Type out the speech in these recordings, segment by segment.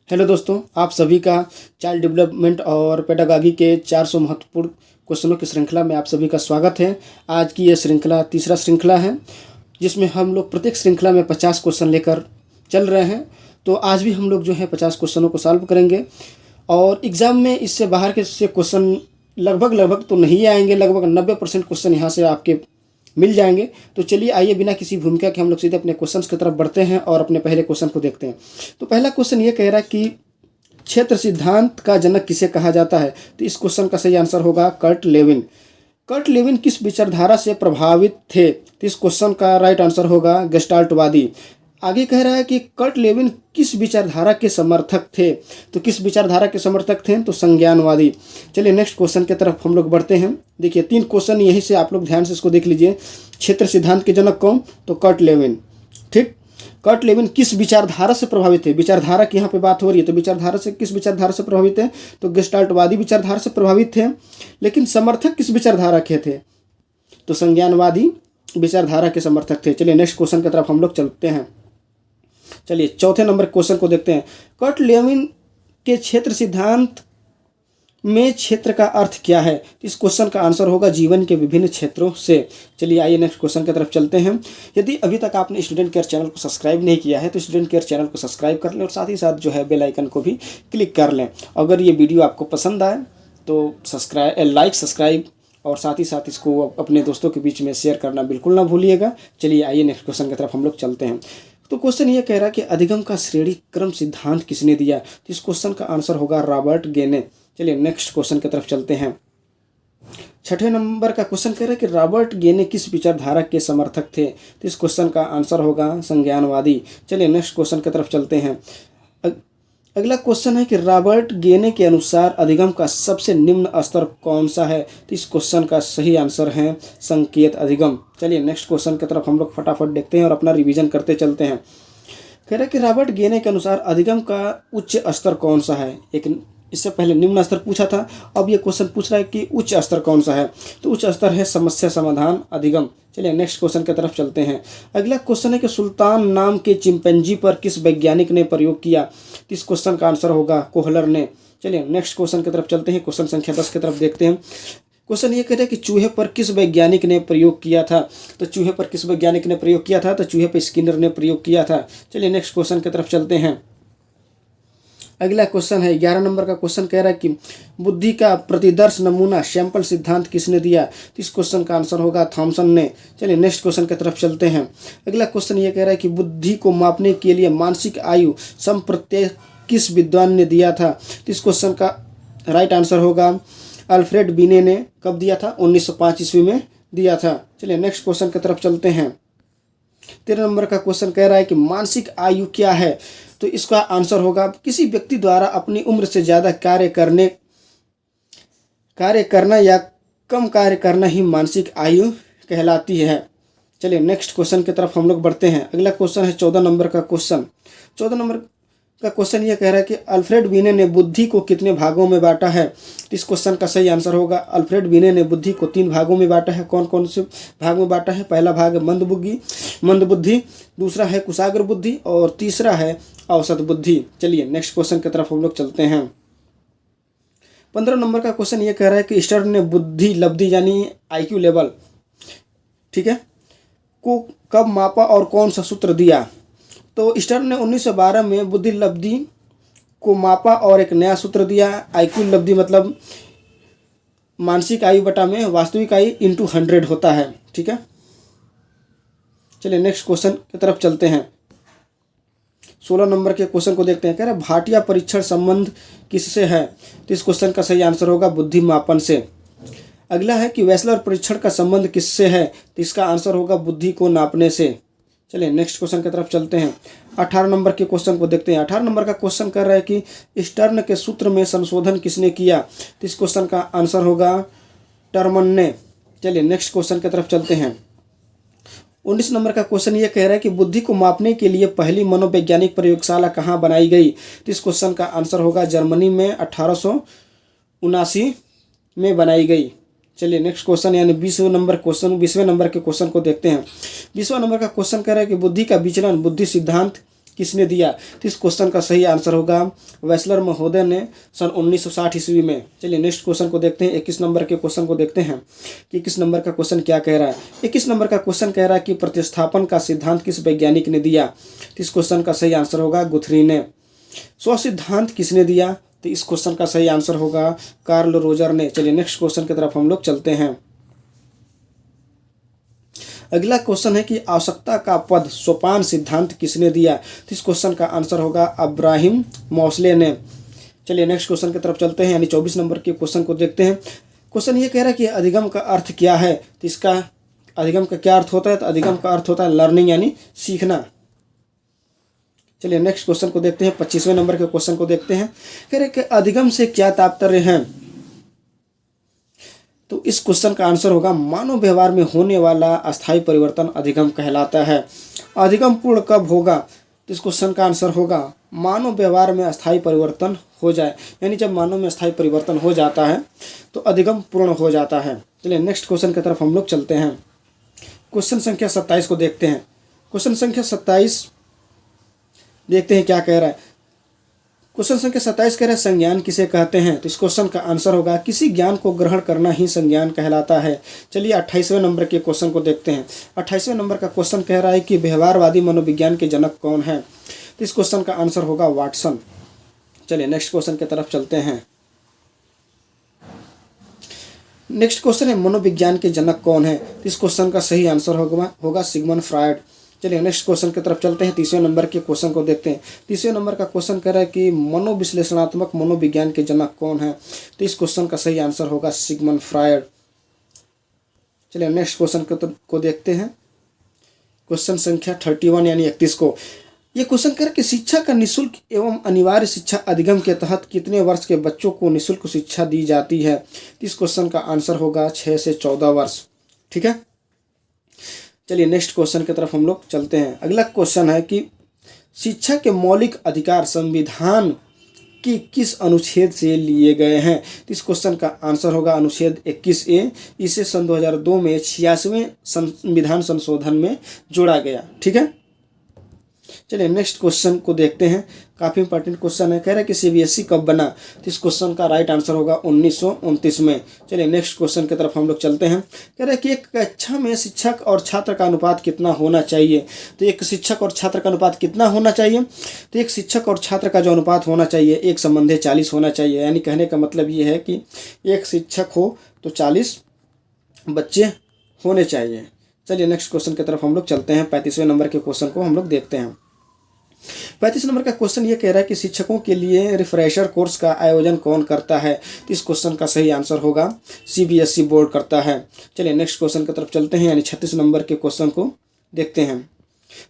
Hello दोस्तों, आप सभी का चाइल्ड डेवलपमेंट और पेडागॉजी के 400 महत्वपूर्ण क्वेश्चनों की श्रृंखला में आप सभी का स्वागत है। आज की यह श्रृंखला तीसरा श्रृंखला है, जिसमें हम लोग प्रत्येक श्रृंखला में 50 क्वेश्चन लेकर चल रहे हैं। तो आज भी हम लोग जो है 50 क्वेश्चनों को सॉल्व करेंगे और एग्ज़ाम में इससे बाहर के से क्वेश्चन लगभग तो नहीं आएंगे। लगभग 90% क्वेश्चन यहाँ से आपके मिल जाएंगे। तो चलिए आइए बिना किसी भूमिका के हम लोग सीधे अपने क्वेश्चंस की तरफ बढ़ते हैं और अपने पहले क्वेश्चन को देखते हैं। तो पहला क्वेश्चन ये कह रहा है कि क्षेत्र सिद्धांत का जनक किसे कहा जाता है। तो इस क्वेश्चन का सही आंसर होगा कर्ट लेविन। कर्ट लेविन किस विचारधारा से प्रभावित थे। तो इस क्वेश्चन का राइट आंसर होगा गेस्टाल्टवादी। आगे कह रहा है कि कर्ट लेविन किस विचारधारा के समर्थक थे। तो किस विचारधारा के समर्थक थे, तो संज्ञानवादी। चलिए नेक्स्ट क्वेश्चन की तरफ हम लोग बढ़ते हैं। देखिए 3 क्वेश्चन यहीं से आप लोग ध्यान से इसको देख लीजिए। क्षेत्र सिद्धांत के जनक कौन, तो कर्ट लेविन। ठीक, कर्ट लेविन किस विचारधारा से प्रभावित थे। विचारधारा की यहाँ पे बात हो रही है, तो विचारधारा से किस विचारधारा से प्रभावित है, तो गेस्टाल्टवादी विचारधारा से प्रभावित थे। लेकिन समर्थक किस विचारधारा के थे, तो संज्ञानवादी विचारधारा के समर्थक थे। चलिए नेक्स्ट क्वेश्चन की तरफ हम लोग चलते हैं। चलिए चौथे नंबर क्वेश्चन को देखते हैं। कर्ट लेविन के क्षेत्र सिद्धांत में क्षेत्र का अर्थ क्या है। इस क्वेश्चन का आंसर होगा जीवन के विभिन्न क्षेत्रों से। चलिए आइए नेक्स्ट क्वेश्चन की तरफ चलते हैं। यदि अभी तक आपने स्टूडेंट केयर चैनल को सब्सक्राइब नहीं किया है तो स्टूडेंट केयर चैनल को सब्सक्राइब कर लें और साथ ही साथ जो है बेल आइकन को भी क्लिक कर लें। अगर ये वीडियो आपको पसंद आए तो सब्सक्राइब और साथ ही साथ इसको अपने दोस्तों के बीच में शेयर करना बिल्कुल ना भूलिएगा। चलिए आइए नेक्स्ट क्वेश्चन की तरफ हम लोग चलते हैं। तो क्वेश्चन ये कह रहा है कि अधिगम का श्रेणी क्रम सिद्धांत किसने दिया। तो इस क्वेश्चन का आंसर होगा रॉबर्ट गेने। चलिए नेक्स्ट क्वेश्चन की तरफ चलते हैं। छठे नंबर का क्वेश्चन कह रहा है कि रॉबर्ट गेने किस विचारधारा के समर्थक थे। तो इस क्वेश्चन का आंसर होगा संज्ञानवादी। चलिए नेक्स्ट क्वेश्चन की तरफ चलते हैं। अगला क्वेश्चन है कि रॉबर्ट गेने के अनुसार अधिगम का सबसे निम्न स्तर कौन सा है। तो इस क्वेश्चन का सही आंसर है संकेत अधिगम। चलिए नेक्स्ट क्वेश्चन की तरफ हम लोग फटाफट देखते हैं और अपना रिवीजन करते चलते हैं। कह रहा है कि रॉबर्ट गेने के अनुसार अधिगम का उच्च स्तर कौन सा है। एक इससे पहले निम्न स्तर पूछा था, अब ये क्वेश्चन पूछ रहा है कि उच्च स्तर कौन सा है। तो उच्च स्तर है समस्या समाधान अधिगम। चलिए नेक्स्ट क्वेश्चन की तरफ चलते हैं। अगला क्वेश्चन है कि सुल्तान नाम के चिंपैंजी पर किस वैज्ञानिक ने प्रयोग किया। इस क्वेश्चन का आंसर होगा कोहलर ने। चलिए नेक्स्ट क्वेश्चन की तरफ चलते हैं। क्वेश्चन संख्या 10 की तरफ देखते हैं। क्वेश्चन ये कहता है कि चूहे पर किस वैज्ञानिक ने प्रयोग किया था। तो चूहे पर किस वैज्ञानिक ने प्रयोग किया था, तो चूहे पर स्किनर ने प्रयोग किया था। चलिए नेक्स्ट क्वेश्चन की तरफ चलते हैं। अगला क्वेश्चन है 11 नंबर का क्वेश्चन कह रहा है कि बुद्धि का प्रतिदर्श नमूना सैंपल सिद्धांत किसने दिया। तो इस क्वेश्चन का आंसर होगा थॉमसन ने। चलिए नेक्स्ट क्वेश्चन की तरफ चलते हैं। अगला क्वेश्चन ये कह रहा है कि बुद्धि को मापने के लिए मानसिक आयु समप्रत्यय किस विद्वान ने दिया था। तो इस क्वेश्चन का राइट आंसर होगा अल्फ्रेड बीने ने। कब दिया था, 1905 ईस्वी में दिया था। चलिए नेक्स्ट क्वेश्चन की तरफ चलते हैं। 13 नंबर का क्वेश्चन कह रहा है कि मानसिक आयु क्या है। तो इसका आंसर होगा किसी व्यक्ति द्वारा अपनी उम्र से ज़्यादा कार्य करना या कम कार्य करना ही मानसिक आयु कहलाती है। चलिए नेक्स्ट क्वेश्चन की तरफ हम लोग बढ़ते हैं। अगला क्वेश्चन है 14 नंबर का क्वेश्चन। 14 नंबर का क्वेश्चन ये कह रहा है कि अल्फ्रेड बीने ने बुद्धि को कितने भागों में बांटा है। तो इस क्वेश्चन का सही आंसर होगा अल्फ्रेड बीने ने बुद्धि को 3 भागों में बांटा है। कौन कौन से भाग में बांटा है। पहला भाग है मंदबुद्धि, दूसरा है कुशाग्र बुद्धि और तीसरा है औसत बुद्धि। चलिए नेक्स्ट क्वेश्चन की तरफ हम लोग चलते हैं। 15 नंबर का क्वेश्चन ये कह रहा है कि स्टर्न ने बुद्धि लब्धि यानी IQ लेवल, ठीक है, को कब मापा और कौन सा सूत्र दिया। तो स्टर्न ने 1912 में बुद्धि लब्धि को मापा और एक नया सूत्र दिया। IQ लब्धि मतलब मानसिक आयु बटा में वास्तविक आयु इंटू 100 होता है। ठीक है, चलिए नेक्स्ट क्वेश्चन की तरफ चलते हैं। 16 नंबर के क्वेश्चन को देखते हैं। कह रहा है भाटिया परीक्षण संबंध किससे है। तो इस क्वेश्चन का सही आंसर होगा बुद्धि मापन से। अगला है कि वेसलर परीक्षण का संबंध किससे है। तो इसका आंसर होगा बुद्धि को नापने से। चलिए नेक्स्ट क्वेश्चन की तरफ चलते हैं। 18 नंबर के क्वेश्चन को देखते हैं। 18 नंबर का क्वेश्चन कर रहा है कि स्टर्न के सूत्र में संशोधन किसने किया। तो इस क्वेश्चन का आंसर होगा टर्मन ने। चलिए नेक्स्ट क्वेश्चन की तरफ चलते हैं। 19 नंबर का क्वेश्चन ये कह रहा है कि बुद्धि को मापने के लिए पहली मनोवैज्ञानिक प्रयोगशाला कहाँ बनाई गई। तो इस क्वेश्चन का आंसर होगा जर्मनी में 1879 में बनाई गई। चलिए नेक्स्ट क्वेश्चन यानी 20वें नंबर के क्वेश्चन को देखते हैं। 20वां नंबर का क्वेश्चन कह रहा है कि बुद्धि का विचलन बुद्धि सिद्धांत किसने दिया? तो इस क्वेश्चन का सही आंसर होगा वेस्लर महोदय ने सन 1960 ईस्वी में। चलिए नेक्स्ट क्वेश्चन को देखते हैं। 21 नंबर के क्वेश्चन को देखते हैं कि 21 नंबर का क्वेश्चन क्या कह रहा है। 21 नंबर का क्वेश्चन कह रहा है कि प्रतिस्थापन का सिद्धांत किस वैज्ञानिक ने दिया? तो इस क्वेश्चन का सही आंसर होगा गुथरी ने। स्वसिद्धांत किसने दिया? तो इस क्वेश्चन का सही आंसर होगा कार्ल रोजर ने। चलिए नेक्स्ट क्वेश्चन की तरफ हम लोग चलते हैं। अगला क्वेश्चन है कि आवश्यकता का पद सोपान सिद्धांत किसने दिया? तो इस क्वेश्चन का आंसर होगा अब्राहिम मौसले ने। चलिए नेक्स्ट क्वेश्चन की तरफ चलते हैं, यानी 24 नंबर के क्वेश्चन को देखते हैं। क्वेश्चन ये कह रहा है कि अधिगम का अर्थ क्या है? तो इसका अधिगम का क्या अर्थ होता है? तो अधिगम का अर्थ होता है लर्निंग, यानी सीखना। चलिए नेक्स्ट क्वेश्चन को देखते हैं। 25वें नंबर के क्वेश्चन को देखते हैं। कह रहे कि अधिगम से क्या तात्पर्य है? तो इस क्वेश्चन का आंसर होगा मानव व्यवहार में होने वाला अस्थायी परिवर्तन अधिगम कहलाता है। अधिगम पूर्ण कब होगा? तो इस क्वेश्चन का आंसर होगा मानव व्यवहार में अस्थायी परिवर्तन हो जाए, यानी जब मानव में अस्थायी परिवर्तन हो जाता है तो अधिगम पूर्ण हो जाता है। चलिए नेक्स्ट क्वेश्चन की तरफ हम लोग चलते हैं। क्वेश्चन संख्या 27 को देखते हैं। क्वेश्चन संख्या 27 देखते हैं क्या कह रहा है। क्वेश्चन संख्या 27 कह रहा है संज्ञान किसे कहते हैं? तो इस क्वेश्चन का आंसर होगा किसी ज्ञान को ग्रहण करना ही संज्ञान कहलाता है। चलिए 28वें नंबर के क्वेश्चन को देखते हैं। 28वें नंबर का क्वेश्चन कह रहा है कि व्यवहारवादी मनोविज्ञान के जनक कौन है? तो इस क्वेश्चन का आंसर होगा वाटसन। चलिए नेक्स्ट क्वेश्चन की तरफ चलते हैं। नेक्स्ट क्वेश्चन है मनोविज्ञान के जनक कौन है? तो इस क्वेश्चन का सही आंसर होगा सिगमंड फ्रायड। चलिए नेक्स्ट क्वेश्चन की तरफ चलते हैं। 30वें नंबर के क्वेश्चन को देखते हैं। 30वें नंबर का क्वेश्चन कह रहा है कि मनोविश्लेषणात्मक मनोविज्ञान के जनक कौन है? तो इस क्वेश्चन का सही आंसर होगा सिगमंड फ्रायड। चलिए नेक्स्ट क्वेश्चन को देखते हैं। क्वेश्चन संख्या 31 यानी 31 को। ये क्वेश्चन कह रहा है कि शिक्षा का निःशुल्क एवं अनिवार्य शिक्षा अधिगम के तहत कितने वर्ष के बच्चों को निःशुल्क शिक्षा दी जाती है? तो इस क्वेश्चन का आंसर होगा 6 से 14 वर्ष। ठीक है। चलिए नेक्स्ट क्वेश्चन की तरफ हम लोग चलते हैं। अगला क्वेश्चन है कि शिक्षा के मौलिक अधिकार संविधान के किस अनुच्छेद से लिए गए हैं? तो इस क्वेश्चन का आंसर होगा अनुच्छेद 21A। इसे सन 2002 में 86वें संविधान संशोधन में जोड़ा गया। ठीक है। चलिए नेक्स्ट क्वेश्चन को देखते हैं। काफ़ी इंपॉर्टेंट क्वेश्चन है। कह रहा है कि CBSE कब बना? तो इस क्वेश्चन का राइट आंसर होगा 1929 में। चलिए नेक्स्ट क्वेश्चन की तरफ हम लोग चलते हैं। कह रहा है कि एक कक्षा में शिक्षक और छात्र का अनुपात कितना होना चाहिए? तो एक शिक्षक और छात्र का अनुपात कितना होना चाहिए? तो एक शिक्षक और छात्र का जो अनुपात होना चाहिए 1:40 होना चाहिए। यानी कहने का मतलब ये है कि एक शिक्षक हो तो 40 बच्चे होने चाहिए। चलिए नेक्स्ट क्वेश्चन की तरफ हम लोग चलते हैं। 35वें नंबर के क्वेश्चन को हम लोग देखते हैं। 35 नंबर का क्वेश्चन ये कह रहा है कि शिक्षकों के लिए रिफ्रेशर कोर्स का आयोजन कौन करता है? तो इस क्वेश्चन का सही आंसर होगा CBSE बोर्ड करता है। चलिए नेक्स्ट क्वेश्चन की तरफ चलते हैं, यानी 36 नंबर के क्वेश्चन को देखते हैं।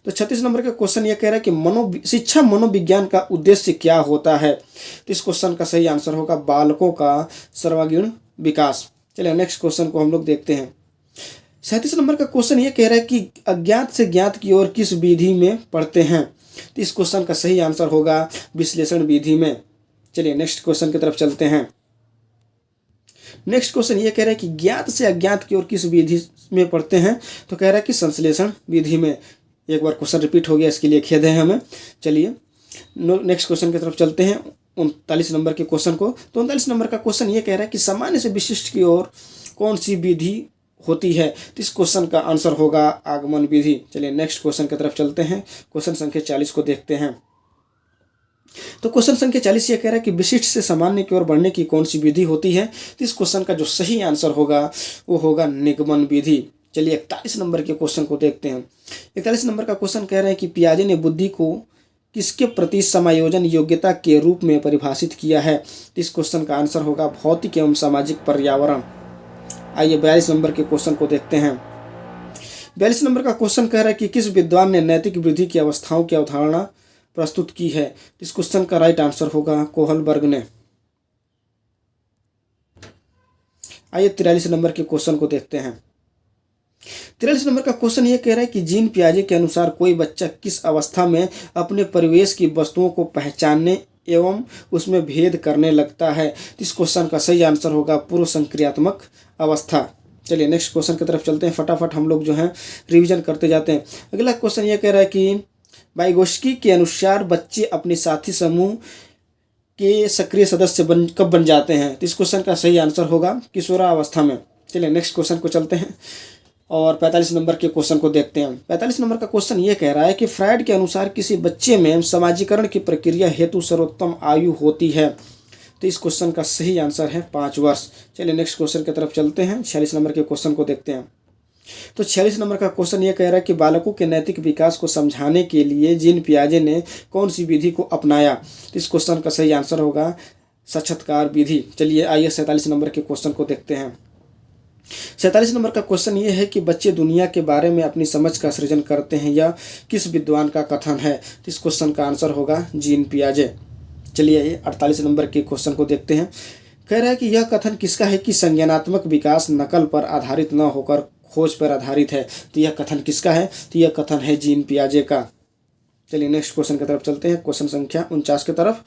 तो 36 नंबर का क्वेश्चन ये कह रहा है कि शिक्षा मनोविज्ञान का उद्देश्य क्या होता है? तो इस क्वेश्चन का सही आंसर होगा बालकों का सर्वांगीण विकास। चलिए नेक्स्ट क्वेश्चन को हम लोग देखते हैं। 37 नंबर का क्वेश्चन ये कह रहा है कि अज्ञात से ज्ञात की ओर किस विधि में पढ़ते हैं? तो इस क्वेश्चन का सही आंसर होगा विश्लेषण विधि में। चलिए नेक्स्ट क्वेश्चन की तरफ चलते हैं। नेक्स्ट क्वेश्चन ये कह रहा है कि ज्ञात से अज्ञात की ओर किस विधि में पढ़ते हैं? तो कह रहा है कि संश्लेषण विधि में। एक बार क्वेश्चन रिपीट हो गया, इसके लिए खेद है हमें। चलिए नेक्स्ट क्वेश्चन की तरफ चलते हैं। 39 नंबर के क्वेश्चन को। तो 39 नंबर का क्वेश्चन ये कह रहा है कि सामान्य से विशिष्ट की ओर कौन सी विधि होती है? तो इस क्वेश्चन का आंसर होगा आगमन विधि। चलिए नेक्स्ट क्वेश्चन की तरफ चलते हैं। क्वेश्चन संख्या 40 को देखते हैं। तो क्वेश्चन संख्या 40 ये कह रहा है कि विशिष्ट से सामान्य की ओर बढ़ने की कौन सी विधि होती है? तो इस क्वेश्चन का जो सही आंसर होगा वो होगा निगमन विधि। चलिए 41 नंबर के क्वेश्चन को देखते हैं। 41 नंबर का क्वेश्चन कह रहा है कि पियाजे ने बुद्धि को किसके प्रति समायोजन योग्यता के रूप में परिभाषित किया है? तो इस क्वेश्चन का आंसर होगा भौतिक एवं सामाजिक पर्यावरण। आइए 42 नंबर के क्वेश्चन को देखते हैं। 42 नंबर का क्वेश्चन कह रहा है कि किस विद्वान ने नैतिक वृद्धि की अवस्थाओं की अवधारणा प्रस्तुत की है? इस क्वेश्चन का राइट आंसर होगा कोहलबर्ग ने। आइए 43 नंबर के क्वेश्चन को देखते हैं। 43 नंबर का क्वेश्चन ये कह रहा है कि जीन पियाजे के अनुसार कोई बच्चा किस अवस्था में अपने परिवेश की वस्तुओं को पहचानने एवं उसमें भेद करने लगता है? इस क्वेश्चन का सही आंसर होगा पूर्व संक्रियात्मक अवस्था। चलिए नेक्स्ट क्वेश्चन की तरफ चलते हैं। फटाफट हम लोग जो हैं रिवीजन करते जाते हैं। अगला क्वेश्चन ये कह रहा है कि वाइगोस्की के अनुसार बच्चे अपने साथी समूह के सक्रिय सदस्य कब बन जाते हैं? तो इस क्वेश्चन का सही आंसर होगा किशोरावस्था में। चलिए नेक्स्ट क्वेश्चन को चलते हैं और 45 नंबर के क्वेश्चन को देखते हैं। 45 नंबर का क्वेश्चन ये कह रहा है कि फ्रायड के अनुसार किसी बच्चे में समाजीकरण की प्रक्रिया हेतु सर्वोत्तम आयु होती है? तो इस क्वेश्चन का सही आंसर है 5 वर्ष। चलिए नेक्स्ट क्वेश्चन की तरफ चलते हैं। 46 नंबर के क्वेश्चन को देखते हैं। तो 46 नंबर का क्वेश्चन ये कह रहा है कि बालकों के नैतिक विकास को समझाने के लिए जीन पियाजे ने कौन सी विधि को अपनाया? तो इस क्वेश्चन का सही आंसर होगा साक्षात्कार विधि। चलिए आइए 47 नंबर के क्वेश्चन को देखते हैं। 47 नंबर का क्वेश्चन ये है कि बच्चे दुनिया के बारे में अपनी समझ का सृजन करते हैं, यह किस विद्वान का कथन है? तो इस क्वेश्चन का आंसर होगा जीन पियाजे। चलिए 48 नंबर के क्वेश्चन को देखते हैं। कह रहा है कि यह कथन किसका है कि संज्ञानात्मक विकास नकल पर आधारित न होकर खोज पर आधारित है? तो यह कथन किसका है? तो यह कथन है जीन पियाजे का। चलिए नेक्स्ट क्वेश्चन की तरफ चलते हैं। क्वेश्चन संख्या 49 की तरफ।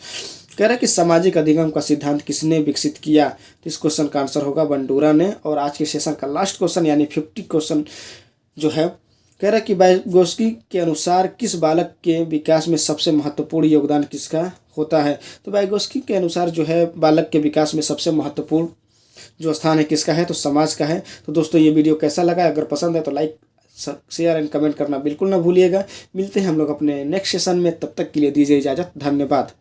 कह रहा है कि सामाजिक अधिगम का सिद्धांत किसने विकसित किया? तो इस क्वेश्चन का आंसर होगा बंडूरा ने। और आज के सेशन का लास्ट क्वेश्चन यानी 50 क्वेश्चन जो है, कह रहा है कि वाइगोस्की के अनुसार किस बालक के विकास में सबसे महत्वपूर्ण योगदान किसका होता है? तो वाइगोस्की के अनुसार जो है बालक के विकास में सबसे महत्वपूर्ण जो स्थान है किसका है? तो समाज का है। तो दोस्तों ये वीडियो कैसा लगा? अगर पसंद है तो लाइक शेयर एंड कमेंट करना बिल्कुल ना भूलिएगा। मिलते हैं हम लोग अपने नेक्स्ट सेशन में, तब तक के लिए दीजिए इजाज़त। धन्यवाद।